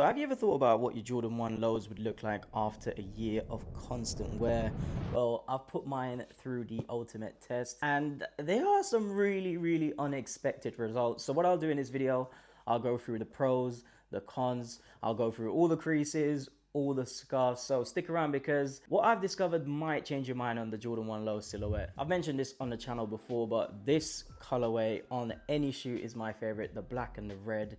So have you ever thought about what your Jordan 1 lows would look like after a year of constant wear? Well, I've put mine through the ultimate test and there are some really unexpected results. So what I'll do in this video, I'll go through the pros, the cons, I'll go through all the creases, all the scuffs. So stick around because what I've discovered might change your mind on the Jordan 1 low silhouette. I've mentioned this on the channel before, but this colorway on any shoe is my favorite. The black and the red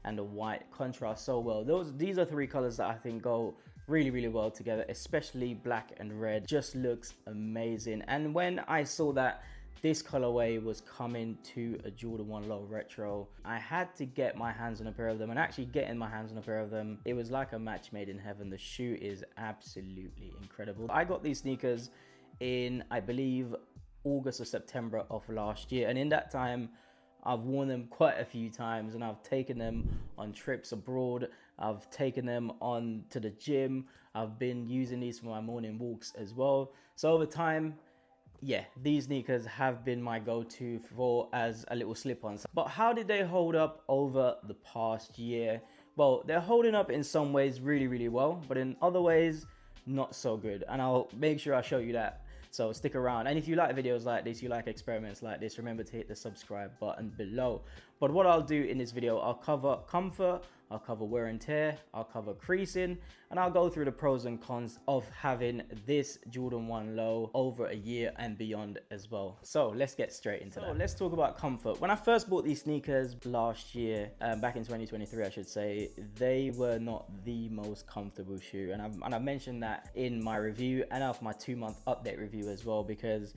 and the white contrast so well. These are three colors that I think go really well together, especially black and red. Just looks amazing. And when I saw that this colorway was coming to a Jordan 1 low retro, I had to get my hands on a pair of them. And actually getting my hands on a pair of them, it was like a match made in heaven. The shoe is absolutely incredible. I got these sneakers in, I believe, August or September of last year, and in that time I've worn them quite a few times, and I've taken them on trips abroad. I've taken them on to the gym. I've been using these for my morning walks as well. So over time, yeah, these sneakers have been my go-to for as a little slip-on. But how did they hold up over the past year? Well, they're holding up in some ways really well, but in other ways, not so good. And I'll make sure I show you that. So stick around. And if you like videos like this, you like experiments like this, remember to hit the subscribe button below. But what I'll do in this video, I'll cover comfort, I'll cover wear and tear, I'll cover creasing, and I'll go through the pros and cons of having this Jordan 1 low over a year and beyond as well. So let's get straight into that. Let's talk about comfort. When I first bought these sneakers last year, back in 2023, I should say, they were not the most comfortable shoe. And I've mentioned that in my review and of my 2-month update review as well, because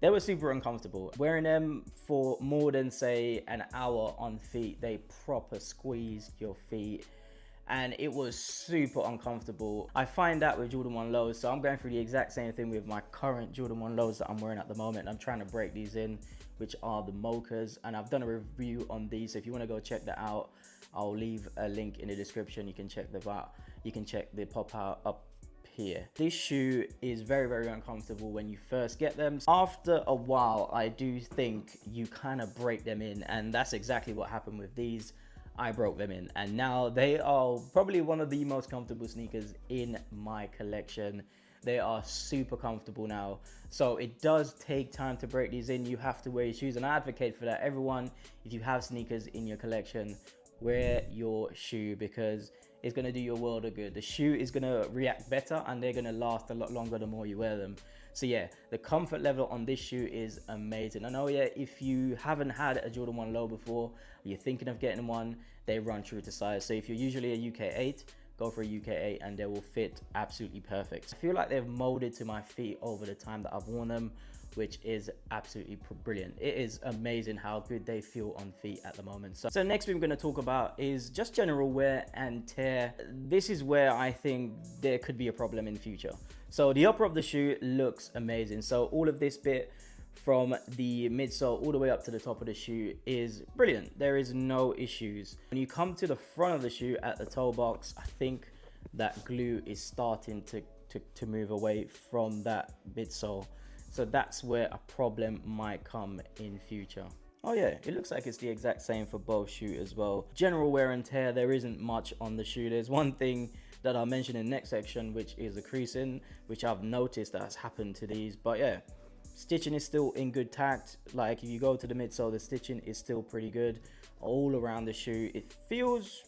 they were super uncomfortable. Wearing them for more than say an hour on feet, they proper squeezed your feet and it was super uncomfortable. I find that with Jordan 1 lows, so I'm going through the exact same thing with my current Jordan 1 lows that I'm wearing at the moment. I'm trying to break these in, which are the mochas, and I've done a review on these, so if you want to go check that out, I'll leave a link in the description. You can check them out. You can check the pop out up here. This shoe is very uncomfortable when you first get them. After a while, I do think you kind of break them in, and that's exactly what happened with these. I broke them in, and now they are probably one of the most comfortable sneakers in my collection. They are super comfortable now, so it does take time to break these in. You have to wear your shoes, and I advocate for that. Everyone, if you have sneakers in your collection, wear your shoe, because it's going to do your world of good. The shoe is going to react better and they're going to last a lot longer the more you wear them. So yeah, the comfort level on this shoe is amazing. I know, yeah, if you haven't had a Jordan 1 low before, you're thinking of getting one, they run true to size. So if you're usually a UK 8, go for a UK 8 and they will fit absolutely perfect. I feel like they've molded to my feet over the time that I've worn them, which is absolutely brilliant. It is amazing how good they feel on feet at the moment. So next we're going to talk about is just general wear and tear. This is where I think there could be a problem in future. So the upper of the shoe looks amazing. So all of this bit from the midsole all the way up to the top of the shoe is brilliant. There is no issues. When you come to the front of the shoe at the toe box, I think that glue is starting to move away from that midsole. So that's where a problem might come in future. Oh yeah, it looks like it's the exact same for both shoes as well. General wear and tear, there isn't much on the shoe. There's one thing that I'll mention in the next section, which is the creasing, which I've noticed that has happened to these. But yeah, stitching is still in good tact. Like if you go to the midsole, the stitching is still pretty good. All around the shoe, it feels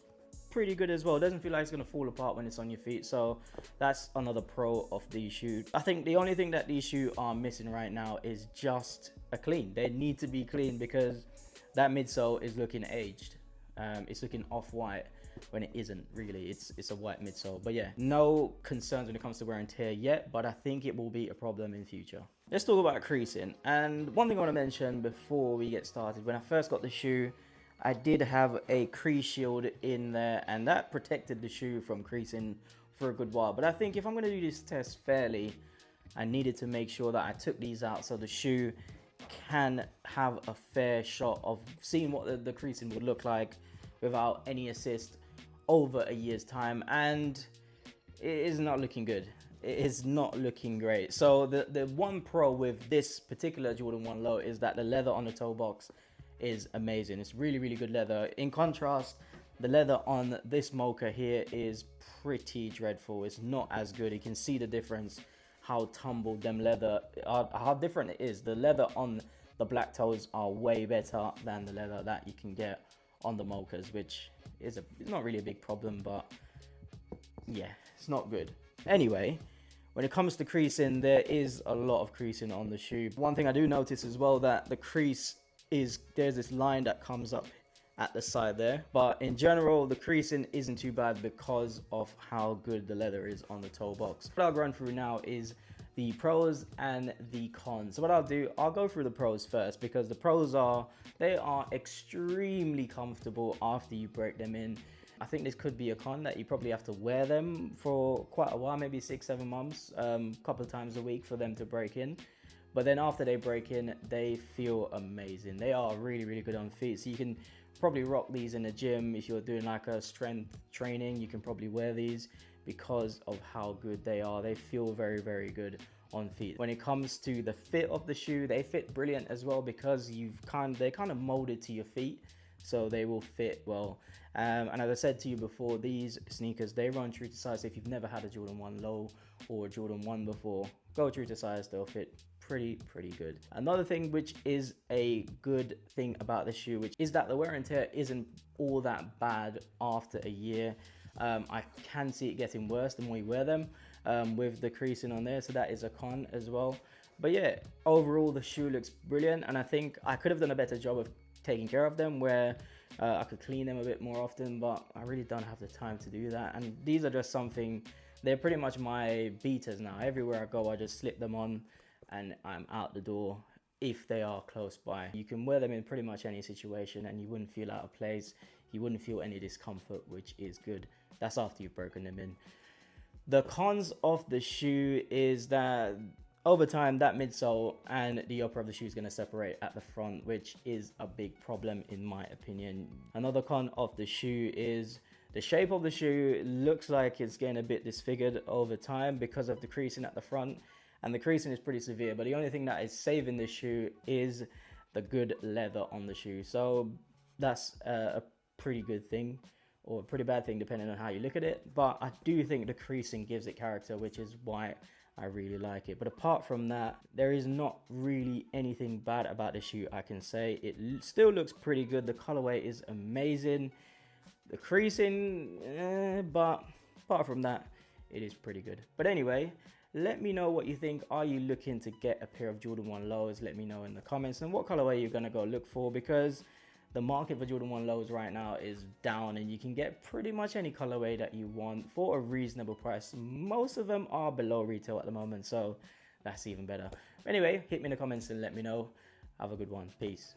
pretty good as well. It doesn't feel like it's going to fall apart when it's on your feet, so that's another pro of these shoes. I think the only thing that these shoes are missing right now is just a clean. They need to be clean because that midsole is looking aged. It's looking off-white when it isn't really. It's a white midsole. But yeah, no concerns when it comes to wear and tear yet, but I think it will be a problem in future. Let's talk about creasing. And one thing I want to mention before we get started, when I first got the shoe, I did have a crease shield in there, and that protected the shoe from creasing for a good while. But I think if I'm going to do this test fairly, I needed to make sure that I took these out so the shoe can have a fair shot of seeing what the creasing would look like without any assist over a year's time, and it is not looking good. It is not looking great. So the one pro with this particular Jordan 1 low is that the leather on the toe box is amazing. It's really good leather. In contrast, The leather on this mocha here is pretty dreadful. It's not as good. You can see the difference, how tumbled them leather are, how different it is. The leather on the black toes are way better than the leather that you can get on the mochas, which is it's not really a big problem, but yeah, it's not good. Anyway, when it comes to creasing, there is a lot of creasing on the shoe. One thing I do notice as well, that the crease is, there's this line that comes up at the side there, but in general the creasing isn't too bad because of how good the leather is on the toe box. What I'll run through now is the pros and the cons. So what I'll do, I'll go through the pros first, because the pros are, they are extremely comfortable after you break them in. I think this could be a con, that you probably have to wear them for quite a while, maybe 6-7 months, a couple of times a week for them to break in. But then after they break in, they feel amazing. They are really, really good on feet. So you can probably rock these in the gym. If you're doing like a strength training, you can probably wear these because of how good they are. They feel very, very good on feet. When it comes to the fit of the shoe, they fit brilliant as well, because they're kind of molded to your feet, so they will fit well. And as I said to you before, these sneakers, they run true to size. If you've never had a Jordan 1 low or a Jordan 1 before, go true to size. They'll fit pretty good. Another thing which is a good thing about the shoe, which is that the wear and tear isn't all that bad after a year. I can see it getting worse the more you wear them, with the creasing on there, so that is a con as well. But yeah, overall the shoe looks brilliant, and I think I could have done a better job of taking care of them, where I could clean them a bit more often, but I really don't have the time to do that. And these are just something, they're pretty much my beaters now. Everywhere I go, I just slip them on and I'm out the door if they are close by. You can wear them in pretty much any situation and you wouldn't feel out of place. You wouldn't feel any discomfort, which is good. That's after you've broken them in. The cons of the shoe is that over time, that midsole and the upper of the shoe is going to separate at the front, which is a big problem in my opinion. Another con of the shoe is the shape of the shoe looks like it's getting a bit disfigured over time because of the creasing at the front, and the creasing is pretty severe, but the only thing that is saving the shoe is the good leather on the shoe. So that's a pretty good thing, or a pretty bad thing depending on how you look at it, but I do think the creasing gives it character, which is why I really like it. But apart from that, there is not really anything bad about the shoe I can say. It still looks pretty good. The colorway is amazing. The creasing, but apart from that, it is pretty good. But anyway, let me know what you think. Are you looking to get a pair of Jordan 1 lows? Let me know in the comments, and what colorway you're gonna go look for, because the market for Jordan 1 lows right now is down, and you can get pretty much any colorway that you want for a reasonable price. Most of them are below retail at the moment, so that's even better. Anyway, hit me in the comments and let me know. Have a good one. Peace.